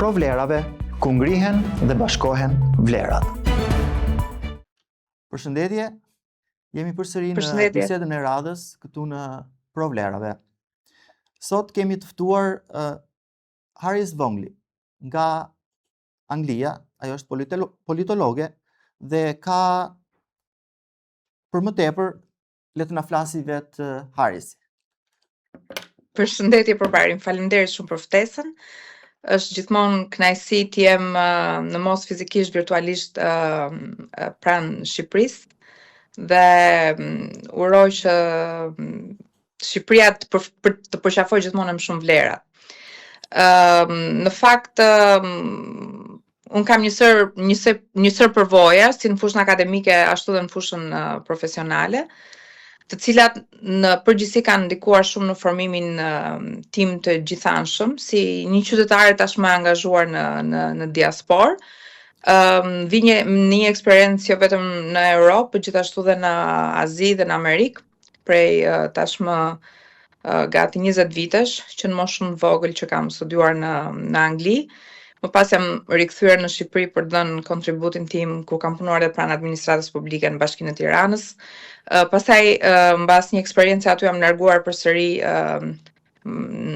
provlerave, ku ngrihen dhe bashkohen vlerat. Përshëndetje, jemi përsëri në bisedën e radhës këtu në provlerave. Sot kemi të ftuar Haris Vongli nga Anglia, ajo është politologe dhe ka për më tepër le të na flasi vetë Haris. Përshëndetje përparim, faleminderit shumë për ftesën. Është gjithmonë kënaqësi të jem në mos fizikisht virtualisht pranë Shqipërisë dhe uroj që Shqipëria të përqafoj gjithmonë me shumë vlera. Në fakt un kam një sër përvoja, si në fushën akademike ashtu dhe në fushën profesionale, të cilat në përgjithësi kanë ndikuar shumë në formimin tim të gjithanshëm, si një qytetare tashmë e angazhuar në diasporë. Vi në një eksperiencë jo vetëm në Europë, por gjithashtu dhe në Azi dhe në Amerikë, prej tashmë gati 20 vitesh, që në moshën vogël që kam studiuar në Angli. Më pas jam rikthyer në Shqipëri për të dhënë kontributin tim ku kam punuar edhe pranë administratës publike në Bashkinë e Tiranës. Pastaj mbas një eksperiencë aty jam larguar përsëri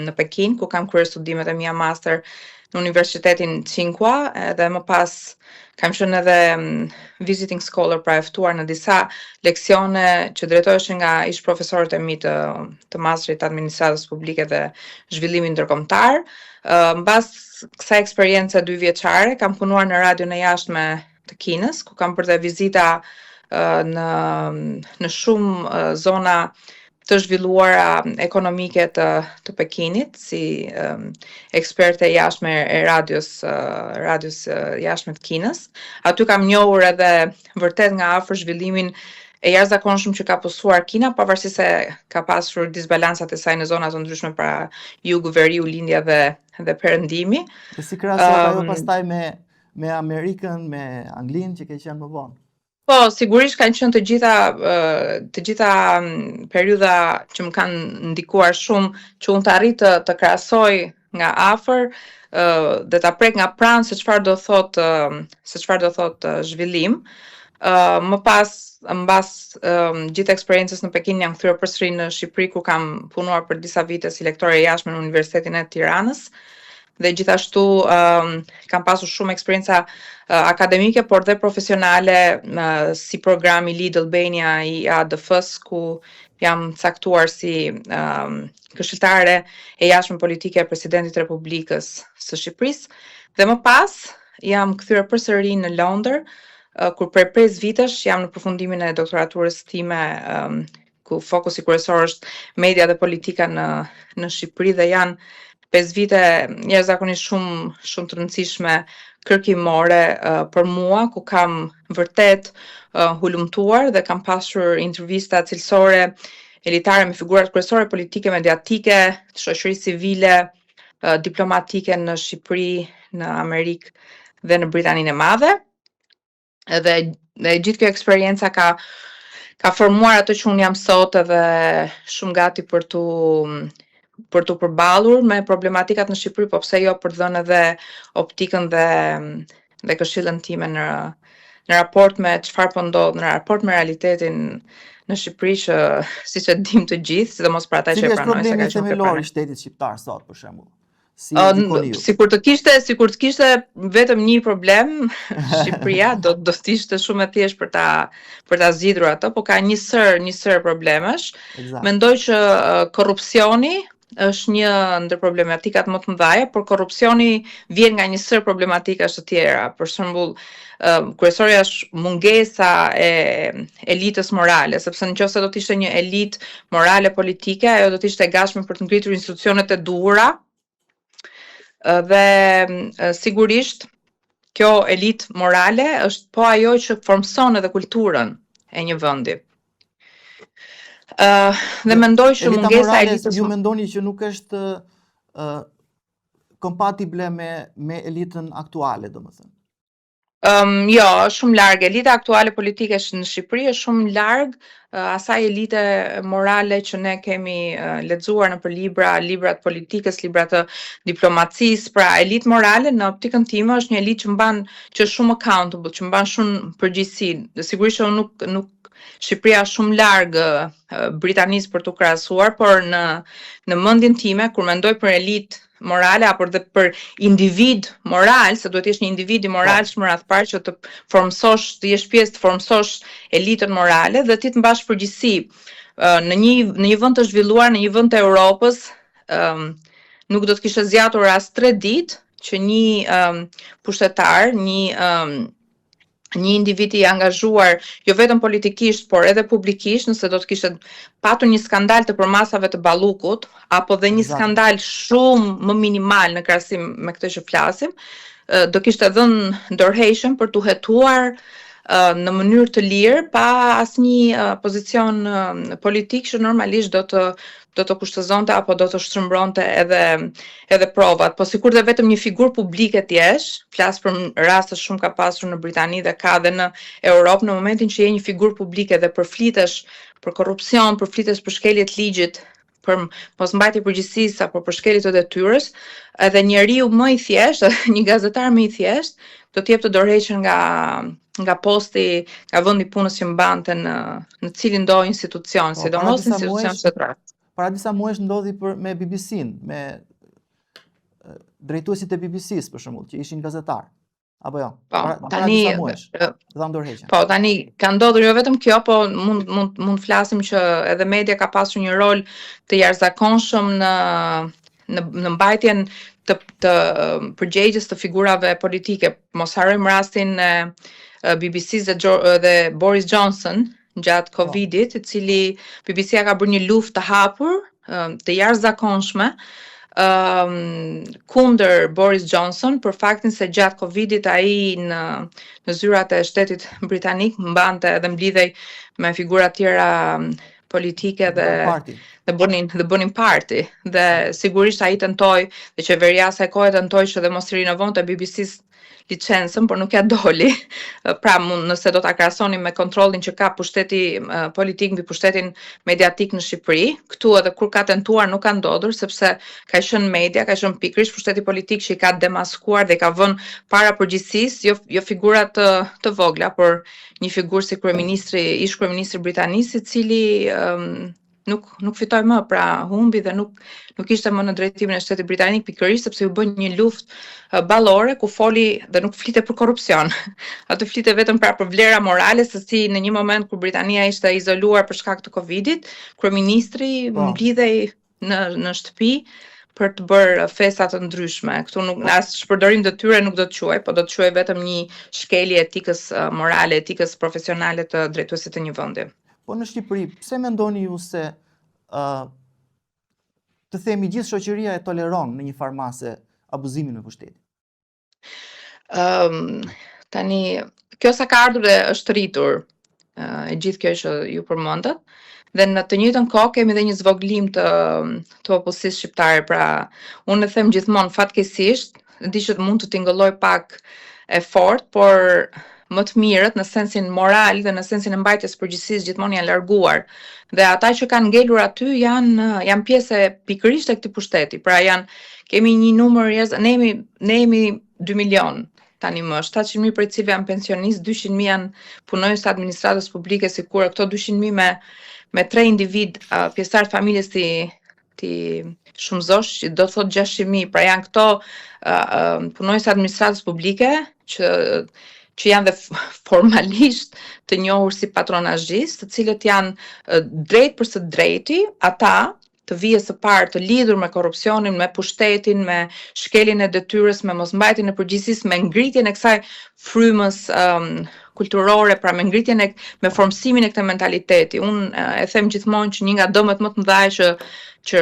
në Pekin, ku kam kryer studimet e mia master në Universitetin Tsinghua, dhe më pas kam qenë edhe visiting scholar, pra e ftuar në disa leksione që drejtoheshin nga ish profesorët e mi të masterit të administratës publike dhe zhvillimit ndërkombëtar. Mbas kësaj eksperience 2 vjeçare kam punuar në radion e jashtme të Kinës, ku kam bërë vizita në shumë zona të zhvilluara ekonomike të Pekinit, si eksperte jashtme e radios jashtme të Kinës. Aty kam njohur edhe vërtet nga afër zhvillimin e jashtëzakonshëm që ka posuar Kina, pavarësisht se ka pasur disbalansat e saj në zona të ndryshme, pra jugu, veriu, lindja dhe perëndimi. Dhe si krahasohet ajo pastaj me Amerikën, me Anglinë që ke qenë më vonë? Po, sigurisht kanë qenë të gjitha periudha që më kanë ndikuar shumë, që unë të arrit të krahasoj nga afër dhe ta prek nga pranë se çfarë do thotë zhvillim. Më pas, mbas gjithë eksperiencës në Pekin, jam kthyer përsëri në Shqipëri, ku kam punuar për disa vite si lektore e jashtme në Universitetin e Tiranës. Dhe gjithashtu kam pasur shumë eksperjenca akademike, por dhe profesionale, si programi Lead Albania i ADF-s, ku jam caktuar si këshilltare e jashtme politike e Presidentit të Republikës së Shqipërisë. Dhe më pas jam kthyer përsëri në Londër, kur prej 5 vitesh jam në përfundimin e doktoraturës time, ku fokusi kryesor është media dhe politika në Shqipëri, dhe janë 5 vite jashtëzakonisht shumë të rëndësishme kërkimore për mua, ku kam vërtet hulumtuar dhe kam pasur intervista cilësore, elitare, me figurat kryesore politike, mediatike, të shoqërisë civile, diplomatike në Shqipëri, në Amerikë dhe në Britaninë e Madhe. Dhe gjithë kjo eksperjenca ka formuar atë që unë jam sot, edhe shumë gati për të përballur me problematikat në Shqipëri, po pse jo për të dhënë edhe optikën dhe këshillën time në raport me çfarë po ndodh, në raport me realitetin në Shqipëri, që siç e dim të gjithë, sidomos për ata që e pranojnë se ka qenë themelor i shtetit shqiptar sot, për shembull? Sikur të kishte vetëm një problem, Shqipëria do të ishte shumë e thjeshtë për ta zgjidhur atë, por ka një sër problemesh. Mendoj që korrupsioni është një ndër problematikat më të mëdha, por korrupsioni vjen nga një sër problematikash të tjera. Për shembull, kryesorja është mungesa e elitës morale, sepse nëse do të ishte një elitë morale politike, ajo do të ishte e gatshme për të ngritur institucionet e duhura. Dhe sigurisht kjo elitë morale është po ajo që formson edhe kulturën e një vendi. Dhe mendoj që mungesa e elitës... Ju mendoni që nuk është kompatible me elitën aktuale, domethënë? Jo, është shumë larg. Elita aktuale politike në Shqipëri është shumë larg asaj elite morale që ne kemi lexuar nëpër librat politikës, librat të diplomacisë. Pra, elitë morale në optikën time është një elitë që është shumë accountable, që mban shumë përgjegjësi. Sigurisht që nuk Shqipëria është shumë larg Britanisë për t'u krahasuar, por në mendjen time kur mendoj për elitë morale apo dhe për individ moral, se duhet të jesh një individ i moralshëm rreth parë që të formësosh, të jesh pjesë të formësosh elitën morale dhe ti të mbash përgjegjësi. Në një vend të zhvilluar, në një vend të Europës, nuk do të kishte zgjatur as 3 ditë që një pushtetar, një individ i angazhuar, jo vetëm politikisht, por edhe publikisht, nëse do të kishte patur një skandal të përmasave të Ballukut, apo dhe një skandal shumë më minimal në krahasim me këtë që flasim, do kishte dhënë dorëheqjen për t'u hetuar në mënyrë të lirë, pa asnjë pozicion politik që normalisht do të kushtëzonte apo do të shtrëmbronte edhe provat. Po sikur dhe vetëm një figurë publike t'jesh, flas për raste shumë ka pasur në Britani dhe ka dhe në Europë, në momentin që je një figurë publike dhe përflitesh për korrupsion, përflitesh për shkelje të ligjit, për mosmbajtje përgjegjësisë apo për shkelje të detyrës, edhe njeriu më i thjeshtë, një gazetar më i thjeshtë, do të jep të dorëheqjen nga posti, nga vendi punës që mbante në cilin do institucion, sidomos institucion shtetëror. Para disa muajsh ndodhi me BBC-n, me drejtuesit e BBC-s për shembull, që ishin gazetar. Apo jo? Para disa muajsh. Dham dorëheqjen. Po, tani ka ndodhur jo vetëm kjo, po mund flasim që edhe media ka pasur një rol të jashtëzakonshëm në mbajtjen të përgjegjës të figurave politike. Mos harrojmë rastin e BBC-s dhe Boris Johnson gjatë Covidit, i cili BBC-ja ka bërë një luftë të hapur, të jashtëzakonshme kundër Boris Johnson për faktin se gjatë Covidit ai në zyrat e shtetit britanik mbante edhe mblidhej me figura tjera politike dhe bënin party. Dhe sigurisht ai tentoi, dhe qeveria asaj kohe tentoi që dhe mos rinovonte BBC-s licencën, por nuk ja doli. Pra, nëse do ta krahasonim me kontrollin që ka pushteti politik mbi pushtetin mediatik në Shqipëri, këtu edhe kur ka tentuar nuk ka ndodhur, sepse ka qenë media, ka qenë pikërisht pushteti politik që i ka demaskuar dhe ka vënë para përgjegjësisë, jo figura të vogla, por një figurë si ish kryeministri britanisë, i cili nuk fitoi më, pra humbi dhe nuk ishte më në drejtimin e shtetit britanik, pikërisht sepse u bën një luftë ballore ku foli dhe nuk flite për korrupsion. Atë flite vetëm për vlera morale, se si në një moment kur Britania ishte izoluar për shkak të Covidit, kryeministri mblidhej në shtëpi për të bërë festa të ndryshme. Këtu as shpërdorim detyre nuk do të quaj, po do të quaj vetëm një shkelje etikës morale, etikës profesionale të drejtuesit të një vendi. Po në Shqipëri, pse mendoni ju se të themi gjithë shoqëria e toleron në një farmase abuzimin me pushtetin? Tani, kjo sa ka ardhur dhe është rritur, e gjithë kjo që ju përmendët, dhe në të njëjtën kohë kemi edhe një zvoglim të opozicisë shqiptare. Pra, unë e them gjithmonë fatkeqësisht, di që mund të tingëlloj pak e fortë, por më të mirët në sensin moral dhe në sensin e mbajtjes përgjegjësisë gjithmonë janë larguar. Dhe ata që kanë ngelur aty janë pjesë pikërisht e këtij pushteti. Pra kemi një numër ne jemi 2 milion tani më, 700.000 prej cilëve janë pensionistë, 200.000 janë punonjës të administratës publike, sikur këto 200.000 me 3 individ pjesëtar të familjes ti shumëzosh, do të thotë 600.000. Pra janë këto punonjës të administratës publike që janë dhe formalisht të njohur si patronazhistë, të cilët janë drejt për së drejti, ata të vijës së parë të lidhur me korrupsionin, me pushtetin, me shkeljen e detyrës, me mosmbajtjen e përgjegjësisë, me ngritjen e kësaj frymës kulturore, pra me ngritjen me formësimin e këtij mentaliteti. Unë e them gjithmonë që një nga dëmet më të mëdha që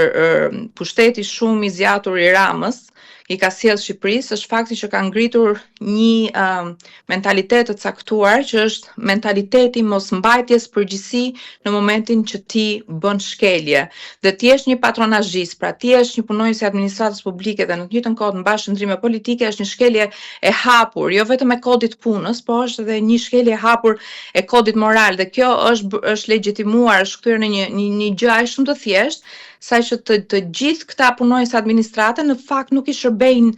pushteti shumë i zgjatur i Ramës i ka sjellë Shqipërisë është fakti që ka ngritur një mentalitet të caktuar që është mentaliteti mos mbajtjes përgjegjësi në momentin që ti bën shkelje. Dhe ti je një patronazhist, pra ti je një punonjës i administratës publike dhe në të njëjtën kohë mbash ndrime politike, është një shkelje e hapur, jo vetëm e kodit punës, por është edhe një shkelje e hapur e kodit moral dhe kjo është legjitimuar, është kthyer në një gjë aq shumë të thjeshtë, saqë të gjithë këta punonjës administrate në fakt nuk i shërbejnë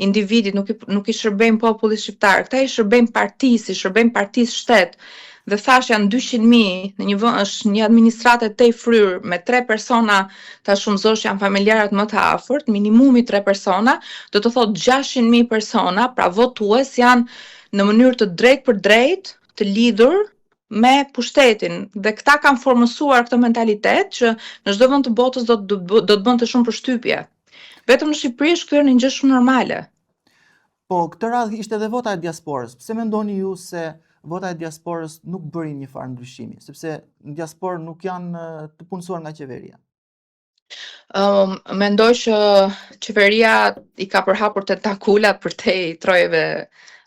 individit, nuk i shërbejnë popullit shqiptar. Këta i shërbejnë partisë, i shërbejnë partisë shtet. Dhe thash janë 200.000 në një vend, është një administratë tej fryr me 3 persona, ta shumëzosh janë familjarët më të afërt, minimumi 3 persona, do të thotë 600.000 persona, pra votues janë në mënyrë të drejtë për drejtë të lidhur me pushtetin. Dhe këta kanë formësuar këtë mentalitet që në çdo vend të botës do të bënte shumë përshtypje. Vetëm në Shqipëri është kthyer në një gjë shumë normale. Po, këtë radhë ishte edhe vota e diasporës. Pse mendoni ju se vota e diasporës nuk bëri një farë ndryshimi, sepse në diasporë nuk janë të punësuar nga qeveria? Mendoj që qeveria i ka përhapur tentakulat përtej trojeve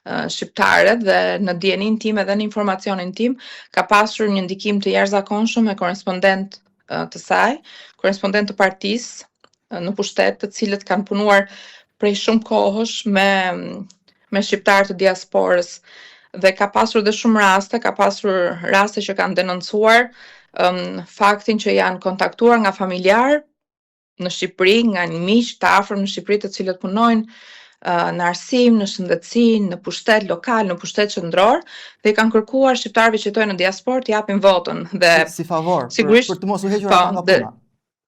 shqiptare dhe në dijenin tim edhe në informacionin tim ka pasur një ndikim të jashtëzakonshëm me korrespondent të saj, korrespondent të partisë në pushtet, të cilët kanë punuar prej shumë kohësh me shqiptarë të diasporës dhe ka pasur dhe shumë raste, ka pasur raste që kanë denoncuar faktin që janë kontaktuar nga familjar në Shqipëri, nga një miq të afërm në Shqipëri të cilët punojnë në arsim, në shëndetësi, në pushtet lokal, në pushtet qendror dhe i kanë kërkuar shqiptarëve që jetojnë në diasporë të japin votën dhe si favor sigurisht për të mos u hequr ata nga puna.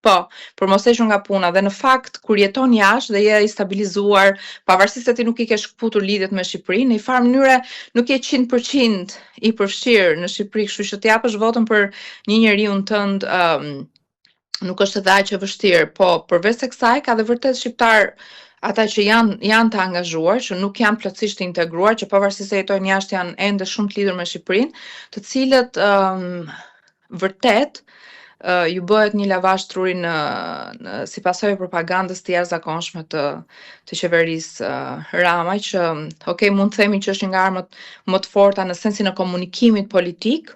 Po, për mos hequr nga puna dhe në fakt kur jeton jashtë dhe je i stabilizuar, pavarësisht se ti nuk i ke shkputur lidhjet me Shqipërinë, në një farë mënyre nuk je 100% i përfshirë në Shqipëri, kështu që të japësh votën për një njeriu tënd nuk është edhe aq e vështirë, po përveç se kësaj ka dhe vërtet shqiptar ata që janë të angazhuar, që nuk janë plotësisht të integruar, që pavarësisht se jetojnë jashtë janë ende shumë të lidhur me Shqipërinë, të cilët vërtet ju bëhet një lavazh truri si pasojë e propagandës të jashtëzakonshme të qeverisë Rama, që mund të themi që është një nga armët më të forta në sensin e komunikimit politik,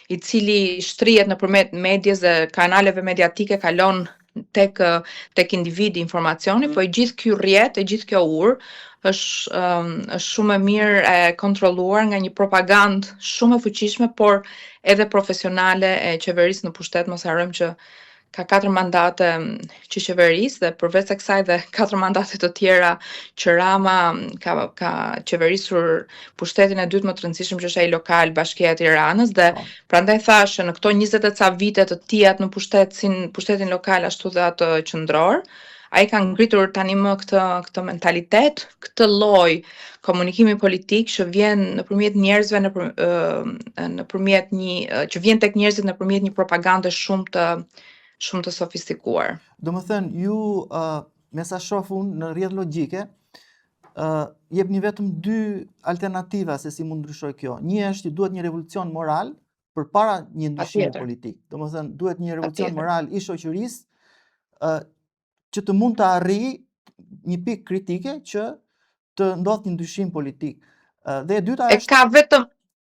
i cili shtrihet nëpërmjet medias dhe kanaleve mediatike, kalon tek individi informacioni, po i gjithë ky rrjet, e gjithë kjo urë është shumë e mirë e kontrolluar nga një propagandë shumë e fuqishme, por edhe profesionale e qeverisë në pushtet. Mos harrojmë që ka 4 mandate që qeverisë dhe përveç se kësaj dhe 4 mandate të tjera që Rama ka qeverisur pushtetin e dytë më të rëndësishëm që është ai lokal, Bashkia e Tiranës dhe prandaj thashë në këto 20 e ca vite të tijat në pushtetin lokal ashtu dhe atë qendror, ai ka ngritur tani më këtë mentalitet, këtë lloj komunikimi politik që vjen nëpërmjet njerëzve që vjen tek njerëzit nëpërmjet një propagande shumë të sofistikuar. Domethënë ju me sa shoh unë në rrjedhë logjike jepni vetëm 2 alternativa se si mund ndryshoj kjo. Një është që duhet një revolucion moral përpara një ndryshimi politik. Domethënë duhet një revolucion moral i shoqërisë që të mund të arrijë një pikë kritike që të ndodhë një ndryshim politik. Dhe e dyta është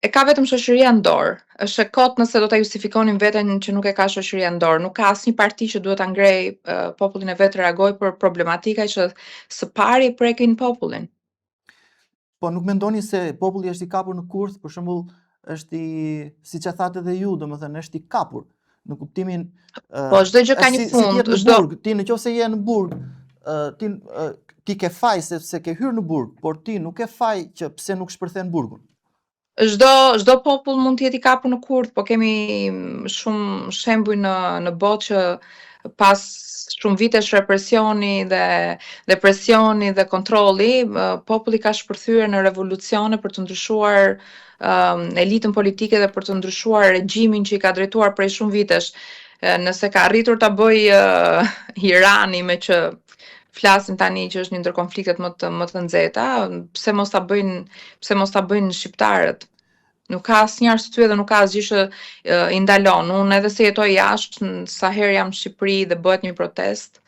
e ka vetëm shoqëria në dorë. Është e kot nëse do ta justifikonin veten që nuk e ka shoqëria në dorë. Nuk ka asnjë parti që duhet ta ngrej popullin e vet të reagojë për problematika që së pari prekin popullin. Po nuk mendoni se populli është i kapur në kurth, për shembull, është siç e thatë edhe ju, domethënë është i kapur në kuptimin po çdo gjë ka një fund, ti nëse je në burg, ti ke faj sepse ke hyrë në burg, por ti nuk ke faj që pse nuk shpërthen burgun. Çdo popull mund të jetë i kapur në kurth, po kemi shumë shembuj në botë që pas shumë vitesh represioni dhe presioni dhe kontrolli, populli ka shpërthyer në revolucione për të ndryshuar elitën politike dhe për të ndryshuar regjimin që i ka drejtuar prej shumë vitesh. Nëse ka arritur ta bëjë Irani, me që flasim tani që është një ndër konfliktet më të nxehta, pse mos ta bëjnë shqiptarët? Nuk ka asnjë arsye dhe nuk ka asgjë që i ndalon. Unë edhe se jetoj jashtë, sa herë jam në Shqipëri dhe bëhet një protestë,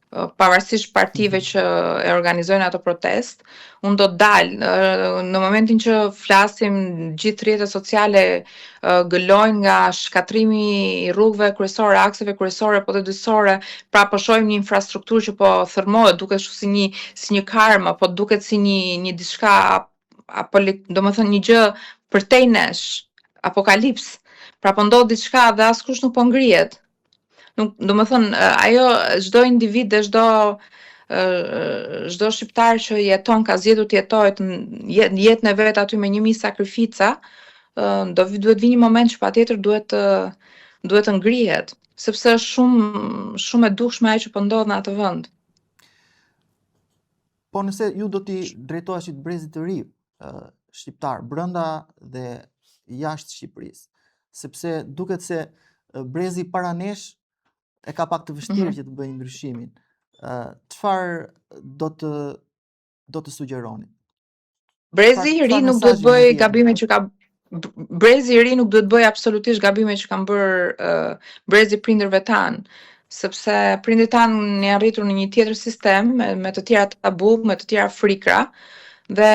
pavarësisht partive që e organizojnë ato protest, unë do të dalë. Në momentin që flasim, gjithë rrjetet sociale gëlojnë nga shkatrimi i rrugëve kryesore, akseve kryesore, podëdysore, pra po shohim një infrastrukturë që po thërmohet, duket si një karmë, po duket si një diçka domethënë një gjë përtej nesh, apokalips. Pra po ndodh diçka dhe askush nuk po ngrihet. Do më thënë, ajo çdo individ dhe çdo shqiptar që jeton, ka zgjedhur të jetojë jetën e vet aty me 1000 sakrifica, duhet vi një moment që patjetër duhet të ngrihet, sepse është shumë e dukshme ajo që po ndodh në atë vend. Po nëse ju do t'i drejtoheshit brezit të ri shqiptar brenda dhe jashtë Shqipërisë, sepse duket se brezi para nesh e ka pak të vështirë që të bëjë ndryshimin. Çfarë do të sugjeroni? Brezi i ri nuk do të bëjë gabimet që ka Brezi i ri nuk duhet bëjë absolutisht gabimet që kanë bërë brezi prindërve tanë, sepse prindërit tanë janë rritur në një tjetër sistem me të tjera tabu, me të tjera frikra, dhe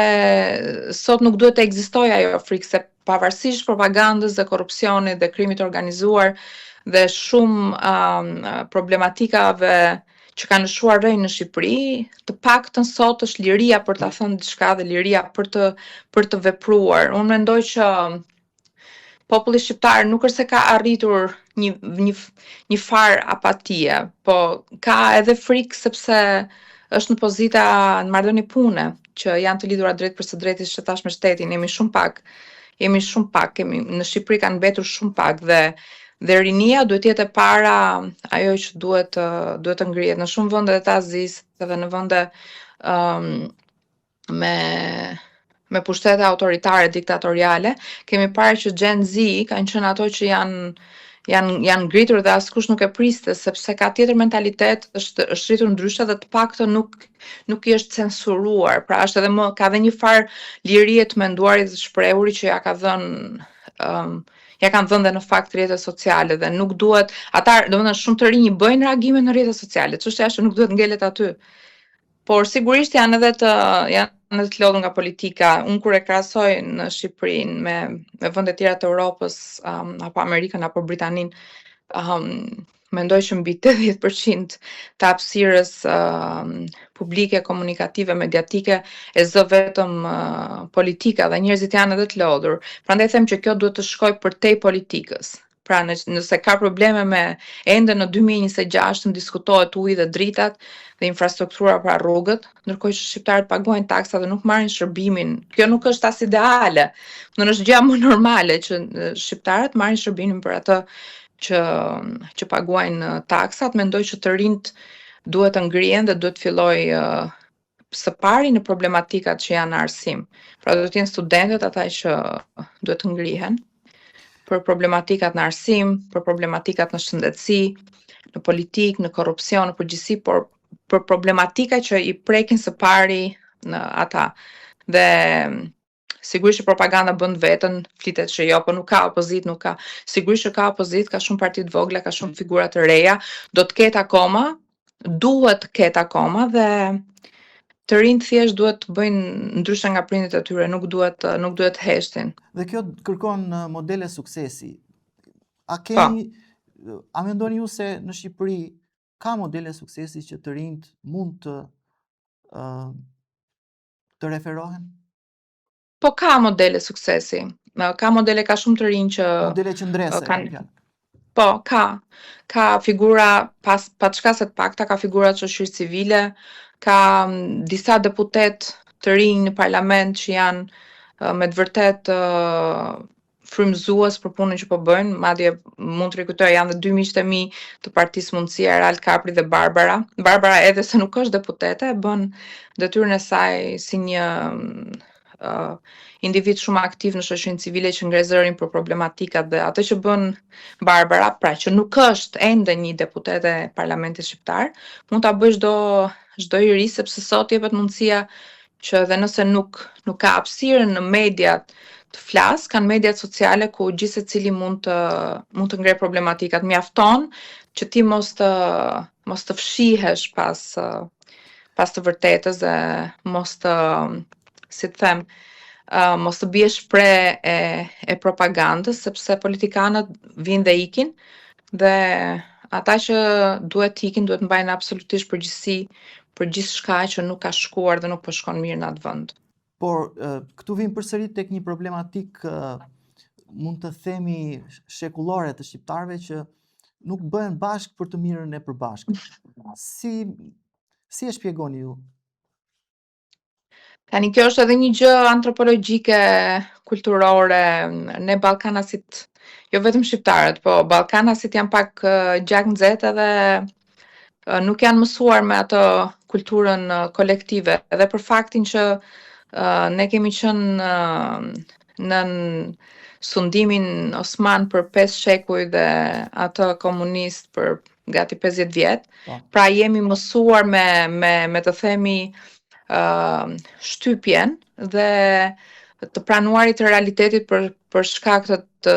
sot nuk duhet të ekzistojë ajo frikë, se pavarësisht propagandës dhe korrupsionit dhe krimit organizuar dhe shumë problematikave që kanë lëshuar rrej në Shqipëri, të paktën sot është liria për ta thënë diçka dhe liria për të vepruar. Unë mendoj që populli shqiptar nuk është se ka arritur një farë apatie, po ka edhe frikë sepse është në pozita në marrëdhënie pune, që janë të lidhura drejt për së drejti shtetash me shtetin. Jemi shumë pak, në Shqipëri kanë mbetur shumë pak dhe rinia duhet jetë e para ajo që duhet të ngrihet. Në shumë vende të Azisë dhe në vende me pushtete autoritare, diktatoriale, kemi parë që Gen Z kanë qenë ato që janë ngritur dhe askush nuk e priste, sepse ka tjetër mentalitet, është rritur ndryshe dhe të paktën nuk i është censuruar. Pra është edhe ka dhe një farë lirie të menduarit dhe shprehurit që ja kanë dhënë dhe në fakt rrjetet sociale dhe nuk duhet, ata domethënë shumë të rinj bëjnë reagime në rrjetet sociale, çështja është që nuk duhet ngelet aty. Por sigurisht janë edhe të lodhur nga politika. Unë kur e krahasoj në Shqipërinë me vende të tjera të Europës, apo Amerikën apo Britaninë, mendoj që mbi 80% të hapësirës publike, komunikative, mediatike e zë vetëm politika dhe njerëzit janë edhe të lodhur. Prandaj them që kjo duhet të shkojë përtej politikës. Pra nëse ka probleme ende në 2026 të diskutohet uji dhe dritat dhe infrastruktura pra rrugët, ndërkohë që shqiptarët paguajnë taksa dhe nuk marrin shërbimin. Kjo nuk është as ideale, në është gjë më normale që shqiptarët marrin shërbimin për atë që paguajnë taksat. Mendoj që të rinjt duhet të ngrihen dhe duhet të fillojë së pari në problematikat që janë në arsim. Pra do të jenë studentët ata që duhet të ngrihen për problematikat në arsim, për problematikat në shëndetësi, në politikë, në korrupsion, në përgjithësi, por për problematika që i prekin së pari në ata. Dhe sigurisht që propaganda bën vetën, flitet që jo, po nuk ka opozit, nuk ka. Sigurisht që ka opozit, ka shumë parti të vogla, ka shumë figura të reja, do të ketë akoma, duhet të ketë akoma dhe të rinjt thjesht duhet të bëjnë ndryshe nga prindit e tyre, nuk duhet heshtin. Dhe kjo kërkon modele suksesi. A mendoni ju se në Shqipëri ka modele suksesi që të rinjt mund të referohen? Po ka modele suksesi. Ka modele, ka shumë të rinj që modele qëndrese. Po, ka figura patçka se të pakta, ka figura të shoqërisë civile, ka disa deputet të rinj në parlament që janë me të vërtet frymëzues për punën që po bëjnë, madje mund të rikujtoj janë dhe 2 miqtë e mi të Partisë Mundësia, Erald Kapri dhe Barbara. Barbara edhe se nuk është deputete, bën detyrën e saj si një individ shumë aktiv në shoqërinë civile që ngre zërin për problematikat dhe atë që bën Barbara, pra që nuk është ende një deputete e Parlamentit shqiptar, mund ta bëj çdo i ri, sepse sot jepet mundësia që edhe nëse nuk ka hapësirën në mediat të flas, kanë mediat sociale ku gjithsecili mund të ngre problematikat. Mjafton që ti mos të mos të fshihesh pas të vërtetës dhe mos të, si të them, mos të biesh pre e propagandës, sepse politikanët vinë dhe ikin, dhe ata që duhet ikin duhet mbajnë absolutisht përgjegjësi për gjithçka që nuk ka shkuar dhe nuk po shkon mirë në atë vend. Por këtu vim përsëri tek një problematik mund të themi shekullore të shqiptarëve që nuk bëhen bashkë për të mirën e përbashkët. Si e shpjegoni ju? Tani kjo është edhe një gjë antropologjike, kulturore. Ne ballkanasit, jo vetëm shqiptarët, po ballkanasit janë pak gjak nxehtë dhe nuk janë mësuar me atë kulturën kolektive, edhe për faktin që ne kemi qenë në sundimin Osman për 5 shekuj dhe atë komunist për gati 50 vjet. Pra jemi mësuar me të themi shtypjen dhe të pranuarit të realitetit për shkak të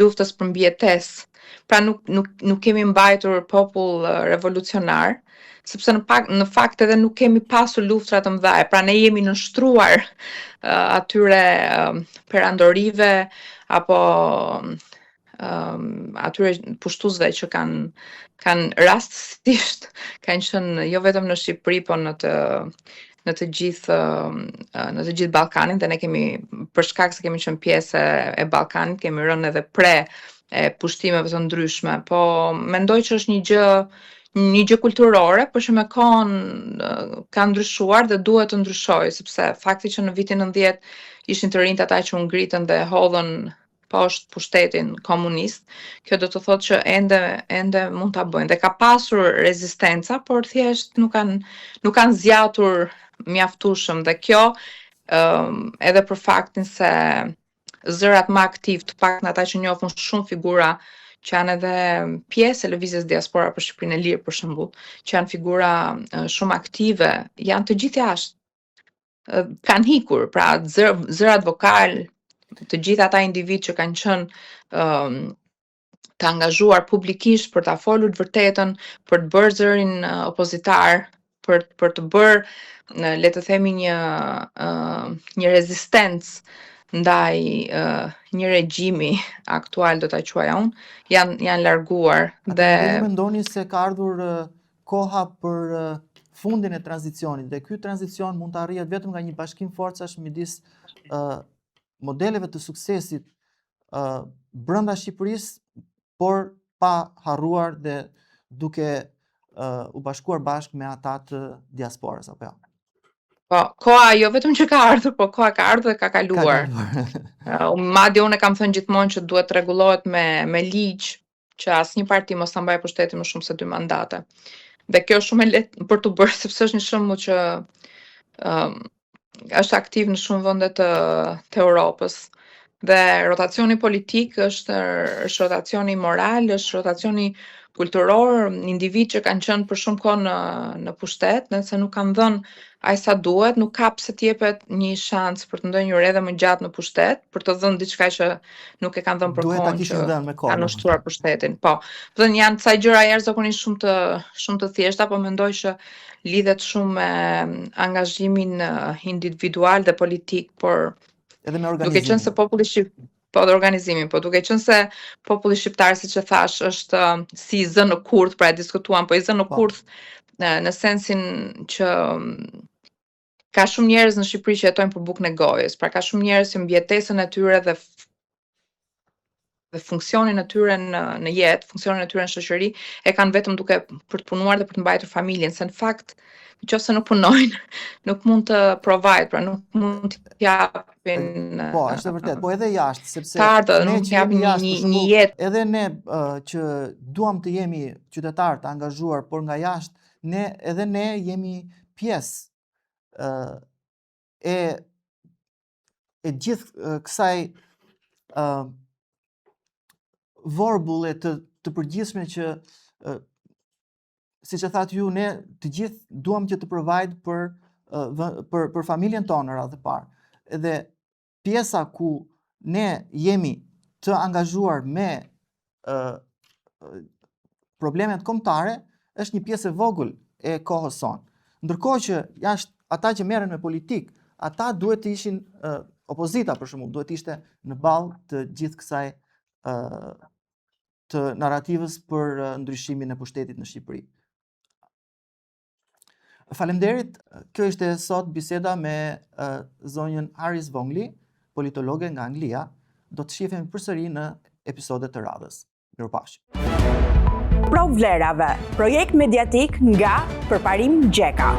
luftës për mbijetesë. Pra nuk kemi mbajtur popull revolucionar, sepse në fakt edhe nuk kemi pasur luftra të mëdha. Pra ne jemi nënshtruar atyre perandorive apo atyre pushtuesve që kanë rastësisht kanë qenë jo vetëm në Shqipëri, po në të gjithë Ballkanin, dhe ne kemi, për shkak se kemi qenë pjesë e Ballkanit, kemi rënë edhe pre e pushtimeve të ndryshme. Po mendoj që është një gjë kulturore, por që me kohën ka ndryshuar dhe duhet të ndryshojë, sepse fakti që në vitin 90 ishin të rinjt ata që u ngritën dhe hodhën poshtë pushtetin komunist, kjo do të thotë që ende mund ta bëjnë. Dhe ka pasur rezistenca, por thjesht nuk kanë zgjatur mjaftueshëm, dhe kjo edhe për faktin se zërat më aktiv, të paktën ata që njohun shumë figura që janë edhe pjesë e lëvizjes diaspora për Shqipërinë e Lirë, për shembull, që janë figura shumë aktive, janë të gjithë jashtë. Kanë hikur, pra zërat vokal, të gjithë ata individ që kanë qenë të angazhuar publikisht për ta folur të vërtetën, për të bërë zërin opozitar, për të bërë, le të themi, një rezistencë ndaj një regjimi aktual, do ta quaja unë, janë larguar. Dhe ju mendoni se ka ardhur koha për fundin e tranzicionit, dhe ky tranzicion mund të arrihet vetëm nga një bashkim forcash midis modeleve të suksesit brenda Shqipërisë, por pa harruar dhe duke u bashkuar bashkë me ata të diasporës, apo jo? Po, koha jo vetëm që ka ardhur, po koha ka ardhur dhe ka kaluar. Madje unë kam thënë gjithmonë që duhet të rregullohet me ligj që asnjë parti mos ta mbajë pushtetin më shumë se 2 mandate. Dhe kjo është shumë e lehtë për të bërë, sepse është një shembull që është aktiv në shumë vende të Europës. Dhe rotacioni politik është rotacioni moral, është rotacioni kulturor, individ që kanë qenë për shumë kohë në pushtet, nëse nuk kanë dhënë aq sa duhet, nuk ka pse t'jepet një shans për të ndonjur edhe më gjatë në pushtet, për të dhënë diçka që nuk e kanë dhënë për kohën që kanë ushtruar pushtetin. Po, thënë janë ca gjëra jashtëzakonisht shumë të thjeshta, po mendoj që lidhet shumë me angazhimin individual dhe politik, por edhe me organizimin. Duke qenë se populli shqiptar, po dhe organizimin, po duke qenë se populli shqiptar, siç e thash, është si i zënë në kurth, pra e diskutuam, po i zënë në kurth në sensin që ka shumë njerëz në Shqipëri që jetojnë për bukën e gojës, pra ka shumë njerëz që mbijetesën e tyre dhe funksionin e tyre në jetë, funksionin e tyre në shoqëri, e kanë vetëm duke për të punuar dhe për të mbajtur familjen, se në fakt, nëse nuk punojnë, nuk mund të provide, pra nuk mund të japin. Po, është e vërtet, po edhe jashtë, sepse ne që jemi jashtë, një jetë. Edhe ne që duam të jemi qytetar të angazhuar, por nga jashtë, edhe ne jemi pjesë e gjithë kësaj vorbulle të përgjithshme që, siç e thatë ju, ne të gjithë duam që të provide për familjen tonë radhë parë. Edhe pjesa ku ne jemi të angazhuar me problemet kombëtare është një pjesë e vogël e kohës sonë. Ndërkohë që jashtë ata që merren me politikë, ata duhet të ishin opozita për shembull, duhet ishte në ballë të gjithë kësaj të narrativës për ndryshimin e pushtetit në Shqipëri. Faleminderit, kjo ishte sot biseda me zonjën Haris Vongli, politologe nga Anglia. Do të shihemi përsëri në episode të radhës. Mirupafshim. Provlerave, projekt mediatik nga Përparim Gjeka.